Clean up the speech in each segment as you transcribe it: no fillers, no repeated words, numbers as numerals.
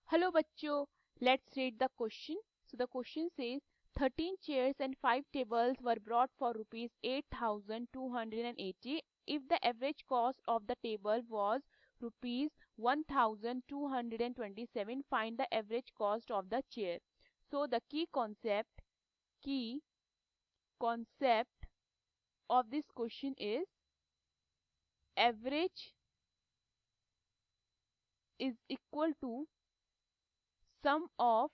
Hello bachcho, let's read the question. So the question says 13 chairs and 5 tables were brought for rupees 8,280. If the average cost of the table was rupees 1,227, find the average cost of the chair. So the key concept of this question is average is equal to sum of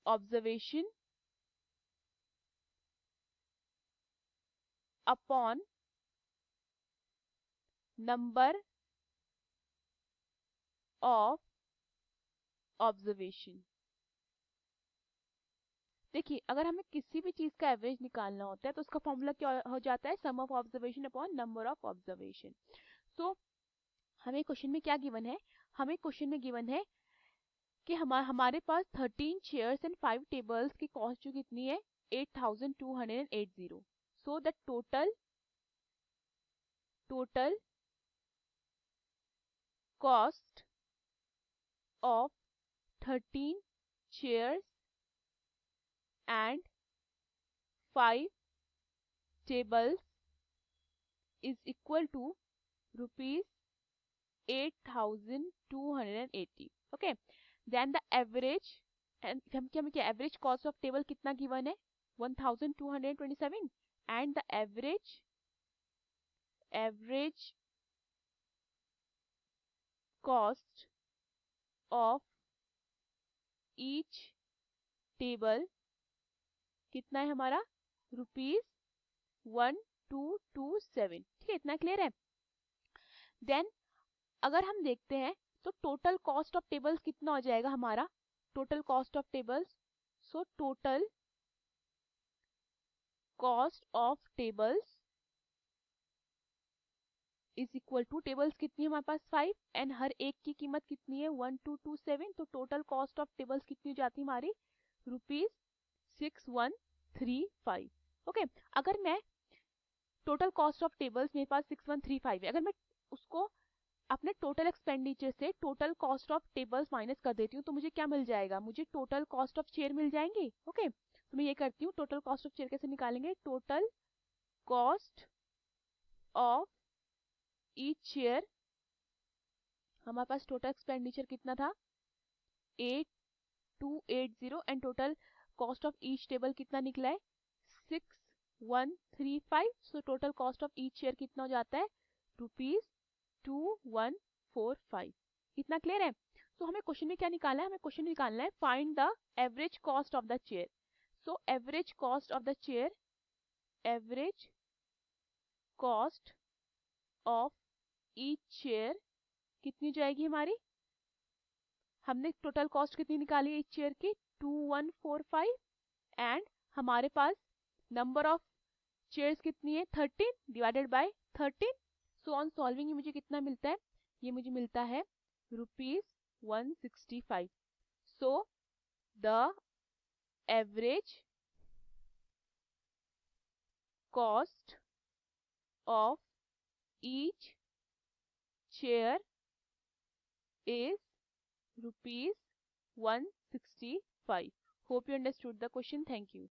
observation upon number of observation. देखिए, अगर हमें किसी भी चीज का average निकालना होता है तो उसका फॉर्मूला क्या हो जाता है? Sum of observation upon number of observation. So हमें क्वेश्चन में क्या गिवन है? हमें क्वेश्चन में गिवन है कि हमारे पास 13 चेयर्स एंड 5 टेबल्स की कॉस्ट जो कितनी है? 8,280। So the total cost of 13 chairs and 5 tables is equal to rupees 8,280. Okay, then the average and हमें क्या average cost of table कितना given है? 1,227 and the average cost of each table कितना है हमारा? ₹1227। ठीक है, इतना क्लियर है? देन अगर हम देखते हैं तो टोटल कॉस्ट ऑफ टेबल्स कितना हो जाएगा हमारा? Total cost of tables, so total cost of tables is equal to, tables कितनी है हमारे पास? 5 एंड हर एक की कीमत कितनी है? 1227। तो टोटल कॉस्ट ऑफ टेबल्स कितनी हो जाती है हमारी? ₹6135। ओके, अगर मैं टोटल कॉस्ट ऑफ टेबल्स मेरे पास 6135 है, अगर मैं उसको अपने टोटल एक्सपेंडिचर से total cost of tables minus कर देती हूँ तो मुझे क्या मिल जाएगा? मुझे टोटल कॉस्ट ऑफ चेयर मिल जाएंगे। ओके, तो मैं ये करती हूँ, टोटल कॉस्ट ऑफ चेयर कैसे निकालेंगे? Total cost of each chair, हमारे पास टोटल एक्सपेंडिचर कितना था? 8280 and total cost of each table कितना निकला है? 6135। सो total cost of each chair कितना हो जाता है? ₹2145। इतना क्लियर है? सो हमें क्वेश्चन में क्या निकालना है? हमें क्वेश्चन में निकालना है find the average cost of the chair. So average cost of the chair, average cost of each chair कितनी जाएगी हमारी? हमने टोटल कॉस्ट कितनी निकाली है ईच चेयर की? 2145 एंड हमारे पास नंबर ऑफ चेयर्स कितनी है? 13 divided by 13। So on solving मुझे कितना मिलता है? ये मुझे मिलता है ₹165। So the average cost of each chair is ₹165. Hope you understood the question. Thank you.